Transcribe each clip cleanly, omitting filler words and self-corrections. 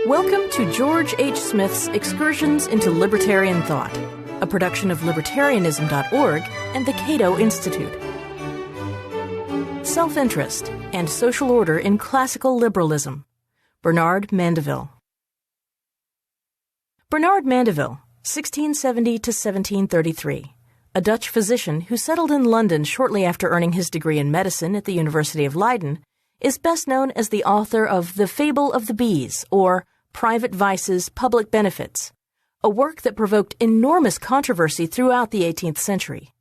Welcome to George H. Smith's Excursions into Libertarian Thought, a production of Libertarianism.org and the Cato Institute. Self-Interest and Social Order in Classical Liberalism. Bernard Mandeville. Bernard Mandeville, 1670 to 1733, a Dutch physician who settled in London shortly after earning his degree in medicine at the University of Leiden, is best known as the author of The Fable of the Bees, or Private Vices, Public Benefits, a work that provoked enormous controversy throughout the 18th century.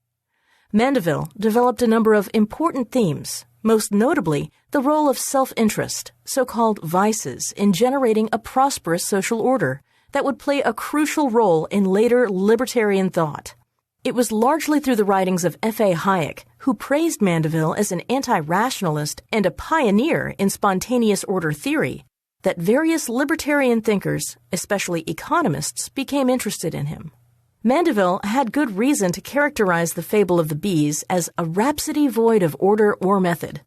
Mandeville developed a number of important themes, most notably the role of self-interest, so-called vices, in generating a prosperous social order that would play a crucial role in later libertarian thought. It was largely through the writings of F.A. Hayek, who praised Mandeville as an anti-rationalist and a pioneer in spontaneous order theory, that various libertarian thinkers, especially economists, became interested in him. Mandeville had good reason to characterize The Fable of the Bees as a rhapsody void of order or method.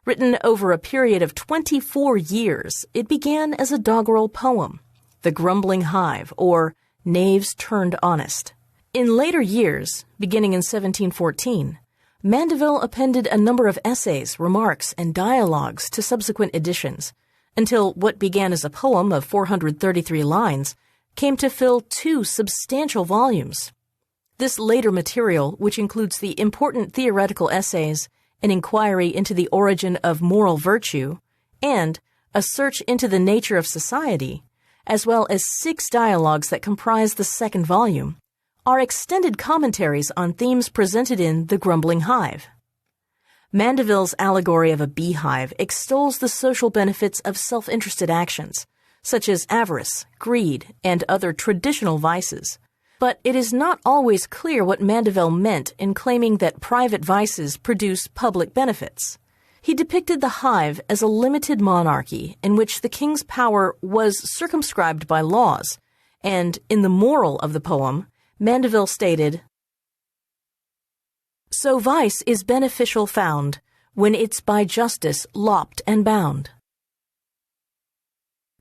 Written over a period of 24 years, it began as a doggerel poem, The Grumbling Hive, or Knaves Turned Honest. In later years, beginning in 1714, Mandeville appended a number of essays, remarks, and dialogues to subsequent editions, until what began as a poem of 433 lines came to fill 2 substantial volumes. This later material, which includes the important theoretical essays, an inquiry into the origin of moral virtue, and a search into the nature of society, as well as 6 dialogues that comprise the second volume, are extended commentaries on themes presented in The Grumbling Hive. Mandeville's allegory of a beehive extols the social benefits of self-interested actions, such as avarice, greed, and other traditional vices. But it is not always clear what Mandeville meant in claiming that private vices produce public benefits. He depicted the hive as a limited monarchy in which the king's power was circumscribed by laws, and in the moral of the poem, Mandeville stated, "So vice is beneficial found, when it's by justice lopped and bound."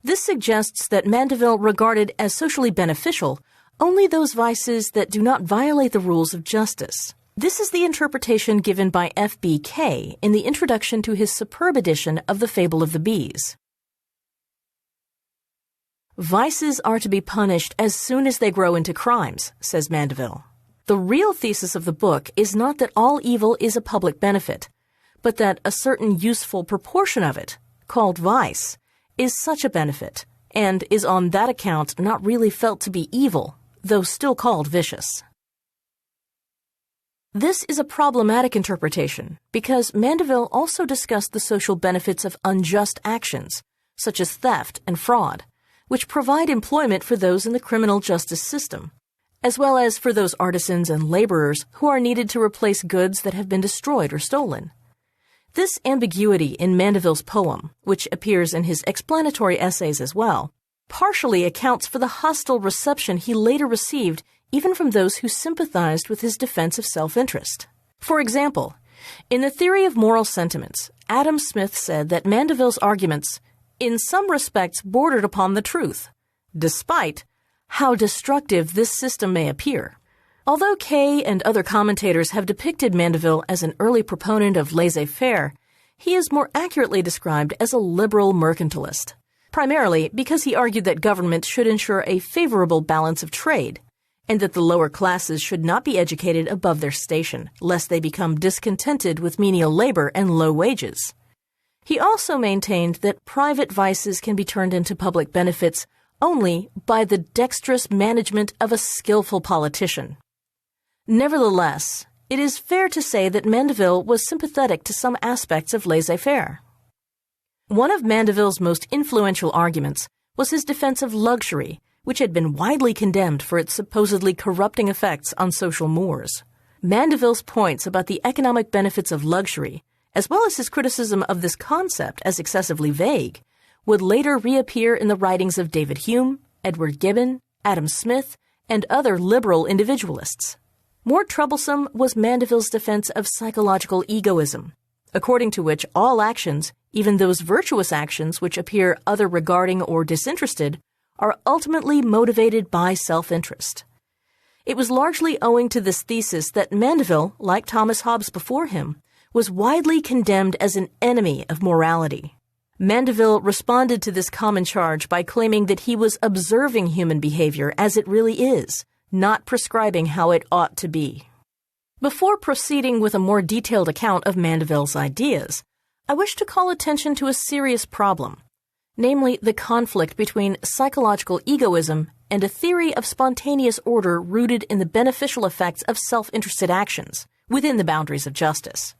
This suggests that Mandeville regarded as socially beneficial only those vices that do not violate the rules of justice. This is the interpretation given by F.B. Kay in the introduction to his superb edition of The Fable of the Bees. "Vices are to be punished as soon as they grow into crimes," says Mandeville. The real thesis of the book is not that all evil is a public benefit, but that a certain useful proportion of it, called vice, is such a benefit, and is on that account not really felt to be evil, though still called vicious. This is a problematic interpretation because Mandeville also discussed the social benefits of unjust actions, such as theft and fraud, which provide employment for those in the criminal justice system, as well as for those artisans and laborers who are needed to replace goods that have been destroyed or stolen. This ambiguity in Mandeville's poem, which appears in his explanatory essays as well, partially accounts for the hostile reception he later received even from those who sympathized with his defense of self-interest. For example, in The Theory of Moral Sentiments, Adam Smith said that Mandeville's arguments, in some respects, bordered upon the truth, despite how destructive this system may appear. Although Kay and other commentators have depicted Mandeville as an early proponent of laissez-faire, he is more accurately described as a liberal mercantilist, primarily because he argued that government should ensure a favorable balance of trade, and that the lower classes should not be educated above their station, lest they become discontented with menial labor and low wages. He also maintained that private vices can be turned into public benefits only by the dexterous management of a skillful politician. Nevertheless, it is fair to say that Mandeville was sympathetic to some aspects of laissez-faire. One of Mandeville's most influential arguments was his defense of luxury, which had been widely condemned for its supposedly corrupting effects on social mores. Mandeville's points about the economic benefits of luxury, as well as his criticism of this concept as excessively vague, would later reappear in the writings of David Hume, Edward Gibbon, Adam Smith, and other liberal individualists. More troublesome was Mandeville's defense of psychological egoism, according to which all actions, even those virtuous actions which appear other regarding or disinterested, are ultimately motivated by self-interest. It was largely owing to this thesis that Mandeville, like Thomas Hobbes before him, was widely condemned as an enemy of morality. Mandeville responded to this common charge by claiming that he was observing human behavior as it really is, not prescribing how it ought to be. Before proceeding with a more detailed account of Mandeville's ideas, I wish to call attention to a serious problem, namely the conflict between psychological egoism and a theory of spontaneous order rooted in the beneficial effects of self-interested actions within the boundaries of justice.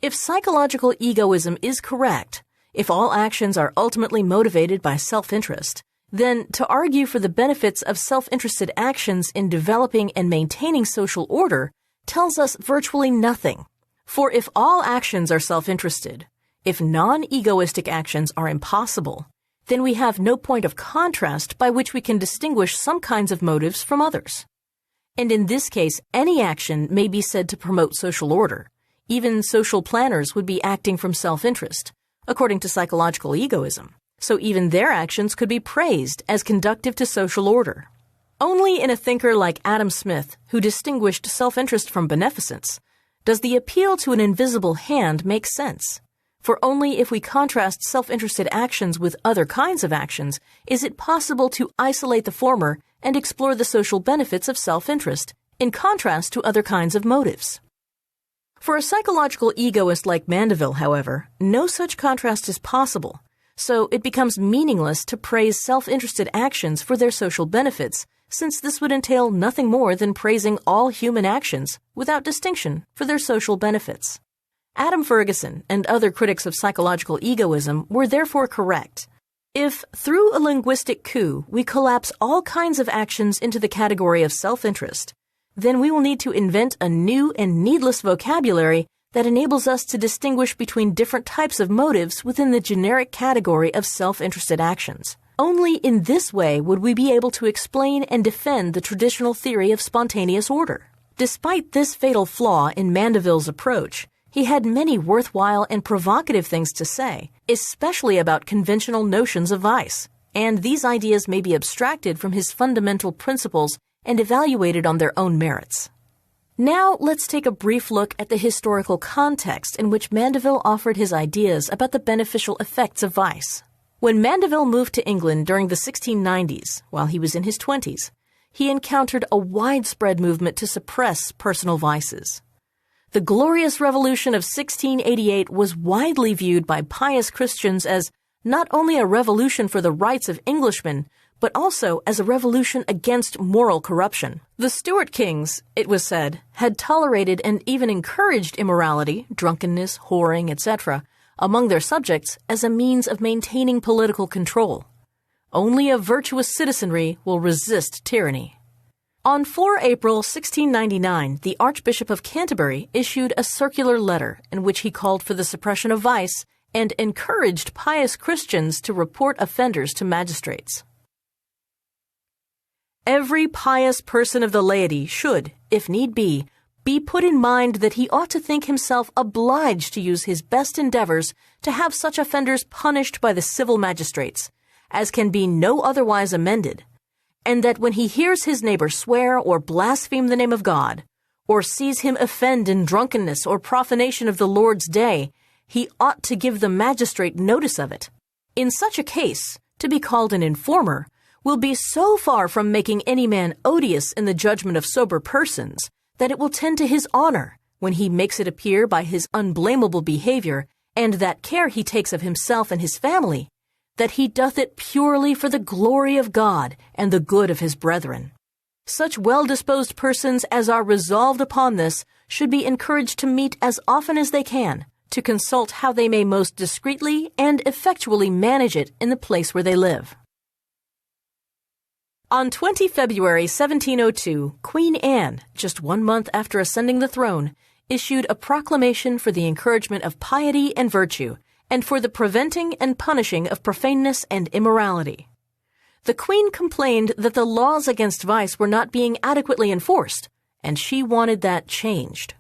If psychological egoism is correct, if all actions are ultimately motivated by self-interest, then to argue for the benefits of self-interested actions in developing and maintaining social order tells us virtually nothing. For if all actions are self-interested, if non-egoistic actions are impossible, then we have no point of contrast by which we can distinguish some kinds of motives from others. And in this case, any action may be said to promote social order. Even social planners would be acting from self-interest, according to psychological egoism. So even their actions could be praised as conducive to social order. Only in a thinker like Adam Smith, who distinguished self-interest from beneficence, does the appeal to an invisible hand make sense. For only if we contrast self-interested actions with other kinds of actions is it possible to isolate the former and explore the social benefits of self-interest, in contrast to other kinds of motives. For a psychological egoist like Mandeville, however, no such contrast is possible, so it becomes meaningless to praise self-interested actions for their social benefits, since this would entail nothing more than praising all human actions without distinction for their social benefits. Adam Ferguson and other critics of psychological egoism were therefore correct. If, through a linguistic coup, we collapse all kinds of actions into the category of self-interest, then we will need to invent a new and needless vocabulary that enables us to distinguish between different types of motives within the generic category of self-interested actions. Only in this way would we be able to explain and defend the traditional theory of spontaneous order. Despite this fatal flaw in Mandeville's approach, he had many worthwhile and provocative things to say, especially about conventional notions of vice, and these ideas may be abstracted from his fundamental principles and evaluated on their own merits. Now let's take a brief look at the historical context in which Mandeville offered his ideas about the beneficial effects of vice. When Mandeville moved to England during the 1690s, while he was in his 20s, he encountered a widespread movement to suppress personal vices. The Glorious Revolution of 1688 was widely viewed by pious Christians as not only a revolution for the rights of Englishmen, but also as a revolution against moral corruption. The Stuart kings, it was said, had tolerated and even encouraged immorality, drunkenness, whoring, etc., among their subjects as a means of maintaining political control. Only a virtuous citizenry will resist tyranny. On 4 April 1699, the Archbishop of Canterbury issued a circular letter in which he called for the suppression of vice and encouraged pious Christians to report offenders to magistrates. Every pious person of the laity should, if need be put in mind that he ought to think himself obliged to use his best endeavors to have such offenders punished by the civil magistrates, as can be no otherwise amended, and that when he hears his neighbor swear or blaspheme the name of God, or sees him offend in drunkenness or profanation of the Lord's day, he ought to give the magistrate notice of it. In such a case, to be called an informer will be so far from making any man odious in the judgment of sober persons that it will tend to his honor when he makes it appear by his unblameable behavior and that care he takes of himself and his family, that he doth it purely for the glory of God and the good of his brethren. Such well-disposed persons as are resolved upon this should be encouraged to meet as often as they can, to consult how they may most discreetly and effectually manage it in the place where they live. On 20 February 1702, Queen Anne, just 1 month after ascending the throne, issued a proclamation for the encouragement of piety and virtue, and for the preventing and punishing of profaneness and immorality. The Queen complained that the laws against vice were not being adequately enforced, and she wanted that changed.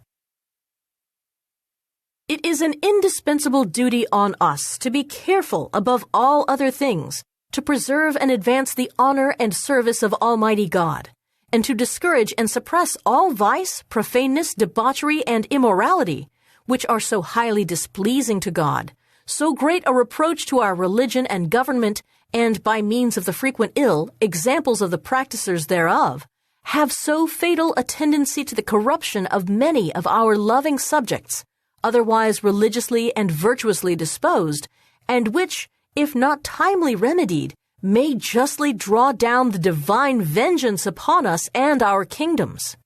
It is an indispensable duty on us to be careful above all other things to preserve and advance the honor and service of Almighty God, and to discourage and suppress all vice, profaneness, debauchery, and immorality, which are so highly displeasing to God, so great a reproach to our religion and government, and by means of the frequent ill examples of the practisers thereof, have so fatal a tendency to the corruption of many of our loving subjects, otherwise religiously and virtuously disposed, and which, if not timely remedied, may justly draw down the divine vengeance upon us and our kingdoms.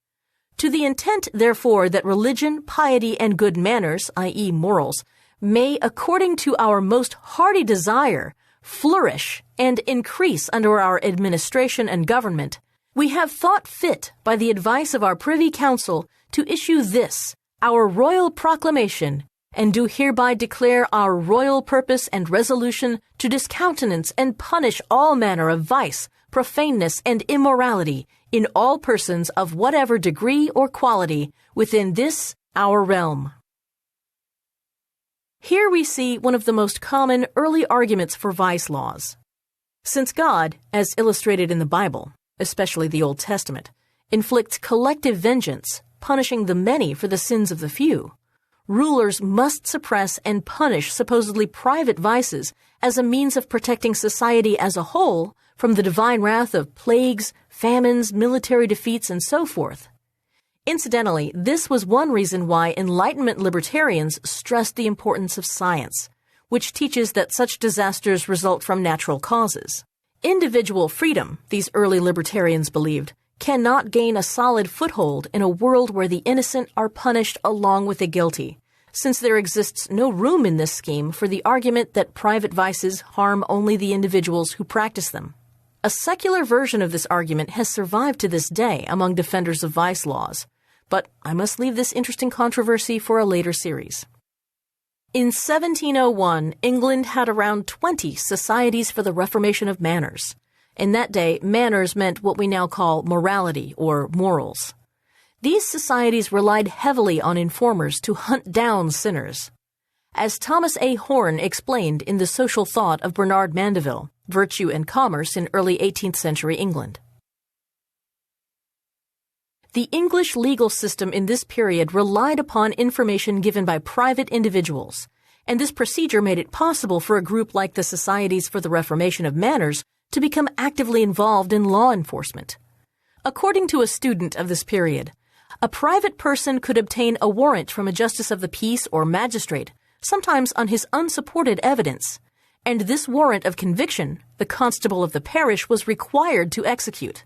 To the intent, therefore, that religion, piety, and good manners, i.e. morals, may, according to our most hearty desire, flourish and increase under our administration and government, we have thought fit, by the advice of our Privy Council, to issue this, our royal proclamation, and do hereby declare our royal purpose and resolution to discountenance and punish all manner of vice, profaneness, and immorality in all persons of whatever degree or quality within this our realm. Here we see one of the most common early arguments for vice laws. Since God, as illustrated in the Bible, especially the Old Testament, inflicts collective vengeance, punishing the many for the sins of the few, rulers must suppress and punish supposedly private vices as a means of protecting society as a whole from the divine wrath of plagues, famines, military defeats, and so forth. Incidentally, this was one reason why Enlightenment libertarians stressed the importance of science, which teaches that such disasters result from natural causes. Individual freedom, these early libertarians believed, cannot gain a solid foothold in a world where the innocent are punished along with the guilty, since there exists no room in this scheme for the argument that private vices harm only the individuals who practice them. A secular version of this argument has survived to this day among defenders of vice laws, but I must leave this interesting controversy for a later series. In 1701, England had around 20 societies for the reformation of manners. In that day, manners meant what we now call morality or morals. These societies relied heavily on informers to hunt down sinners. As Thomas A. Horne explained in The Social Thought of Bernard Mandeville, Virtue and Commerce in early 18th century England. The English legal system in this period relied upon information given by private individuals, and this procedure made it possible for a group like the Societies for the Reformation of Manners to become actively involved in law enforcement. According to a student of this period, a private person could obtain a warrant from a justice of the peace or magistrate, sometimes on his unsupported evidence, and this warrant of conviction the constable of the parish was required to execute.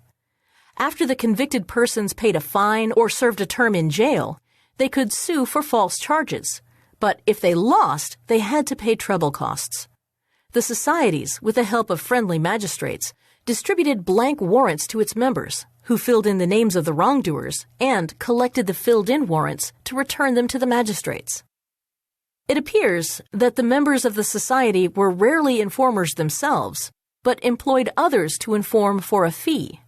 After the convicted persons paid a fine or served a term in jail, they could sue for false charges, but if they lost, they had to pay treble costs. The societies, with the help of friendly magistrates, distributed blank warrants to its members, who filled in the names of the wrongdoers and collected the filled-in warrants to return them to the magistrates. It appears that the members of the society were rarely informers themselves, but employed others to inform for a fee.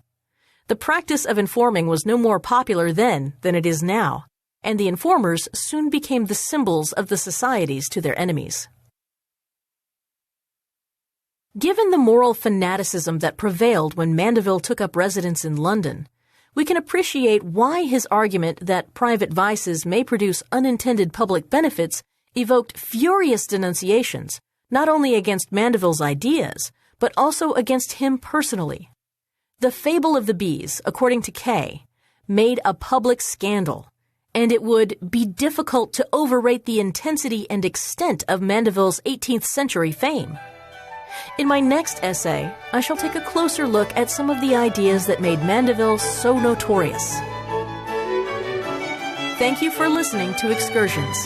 The practice of informing was no more popular then than it is now, and the informers soon became the symbols of the societies to their enemies. Given the moral fanaticism that prevailed when Mandeville took up residence in London, we can appreciate why his argument that private vices may produce unintended public benefits evoked furious denunciations, not only against Mandeville's ideas, but also against him personally. The fable of the bees, according to Kay, made a public scandal, and it would be difficult to overrate the intensity and extent of Mandeville's 18th century fame. In my next essay, I shall take a closer look at some of the ideas that made Mandeville so notorious. Thank you for listening to Excursions.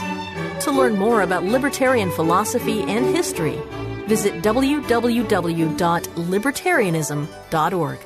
To learn more about libertarian philosophy and history, visit www.libertarianism.org.